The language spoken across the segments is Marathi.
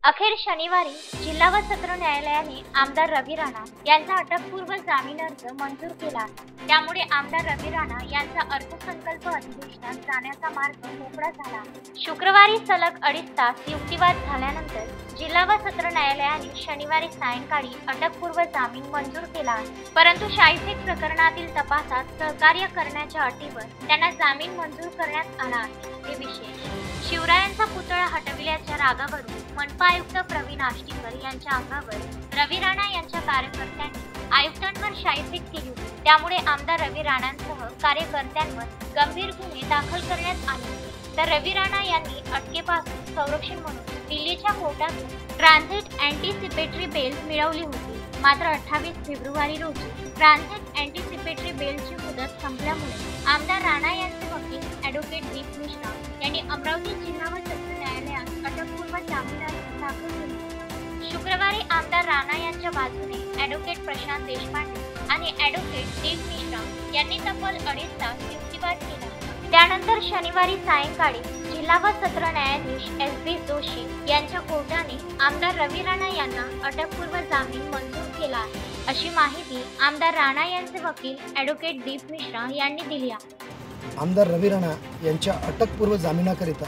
अखेर शनिवारी जिल्हा व सत्र न्यायालयाने आमदार रवी राणा यांचा अटकपूर्व जामीन अर्ज मंजूर केला। त्यामुळे आमदार रवी राणा यांचा अर्थसंकल्प अधिवेशनात जाण्याचा मार्ग मोकळा झाला। शुक्रवारी सलग 2.5 तास युक्तिवाद झाल्यानंतर जिल्हा व सत्र न्यायालयाने शनिवारी सायंकाळी अटकपूर्व जामीन मंजूर केला। परंतु शाईफेक प्रकरणातील तपासात सहकार्य करण्याच्या अटीवर त्यांना जामीन मंजूर करण्यात आला आहे। हे विशेष, शिवरायांचा पुतळा हटविल्याच्या रागावरून मनपा आयुक्त प्रवीण आष्टीकर यांच्या अंगावर रवी राणा यांच्या कार्यकर्त्यांनी आयुक्तांवर शाईफेक केली होती। त्यामुळे आमदार रवी राणांसह कार्यकर्त्यांवर गंभीर गुन्हे दाखल करण्यात आले। तर रवी राणा यांनी अटकेपासून संरक्षण म्हणून दिल्लीच्या कोर्टातून ट्रान्झिट अँटिसिपेटरी बेल मिळवली होती। मात्र 28 फेब्रुवारी रोजी ट्रान्झिट अँटिसिपेटरी बेलची मुदत संपल्यामुळे आमदार राणा यांचे वकील ॲडव्होकेट दीप मिश्रा यांनी अमरावती जिल्हा व सत्र न्यायालयात अटकपूर्व जामीन अर्ज दाखल केला। शुक्रवारी आमदार राणा यांच्या बाजूने ॲडव्होकेट प्रशांत देशपांडे आणि ॲडव्होकेट दीप मिश्रा यांनी तब्बल 2.5 तास युक्तिवाद केला। त्यानंतर शनिवारी सायंकाळी जिल्हा व सत्र न्यायाधीश एस.बी. जोशी यांच्या कोर्टाने आमदार रवी राणा यांना अटकपूर्व जामीन मंजूर केला आहे, अशी माहिती आमदार राणा यांचे वकील ॲडव्होकेट दीप मिश्रा यांनी दिली आहे। आमदार रवी राणा यांच्या अटकपूर्व जामिनाकरिता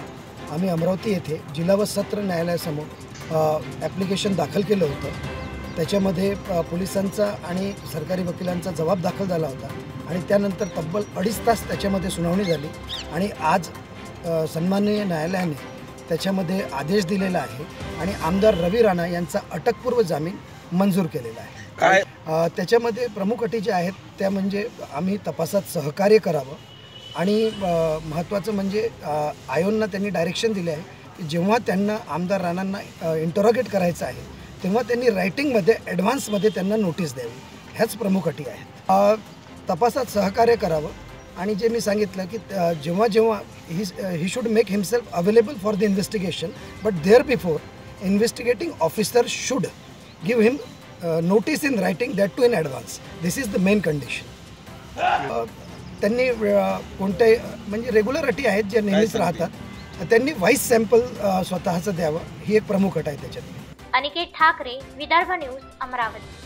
आम्ही अमरावती येथे जिल्हा व सत्र न्यायालयासमोर ॲप्लिकेशन दाखल केलं होतं। त्याच्यामध्ये पोलिसांचा आणि सरकारी वकिलांचा जबाब दाखल झाला होता आणि त्यानंतर तब्बल 2.5 तास त्याच्यामध्ये सुनावणी झाली आणि आज सन्माननीय न्यायालयाने त्याच्यामध्ये आदेश दिलेला आहे आणि आमदार रवी राणा यांचा अटकपूर्व जामीन मंजूर केलेला आहे। त्याच्यामध्ये प्रमुख अटी ज्या आहेत त्या म्हणजे आम्ही तपासात सहकार्य करावं आणि महत्त्वाचं म्हणजे आयोगनं त्यांनी डायरेक्शन दिले आहे की जेव्हा त्यांना आमदार राणांना इंटरोगेट करायचं आहे तेव्हा त्यांनी रायटिंगमध्ये ॲडव्हान्समध्ये त्यांना नोटीस द्यावी, ह्याच प्रमुख अटी आहेत। तपासात सहकार्य करावं आणि जे मी सांगितलं की जेव्हा जेव्हा he should make himself available for the investigation, but there before investigating officer should give him notice in writing, that too in advance. This is the main condition. त्यांनी कोणत्याही म्हणजे रेग्युलर अटी आहेत ज्या नेहमीच राहतात, त्यांनी व्हाईस सॅम्पल स्वतःचं द्यावं, ही एक प्रमुख अट आहे त्याच्यात. अनिकेत ठाकरे, विदर्भ न्यूज, अमरावती.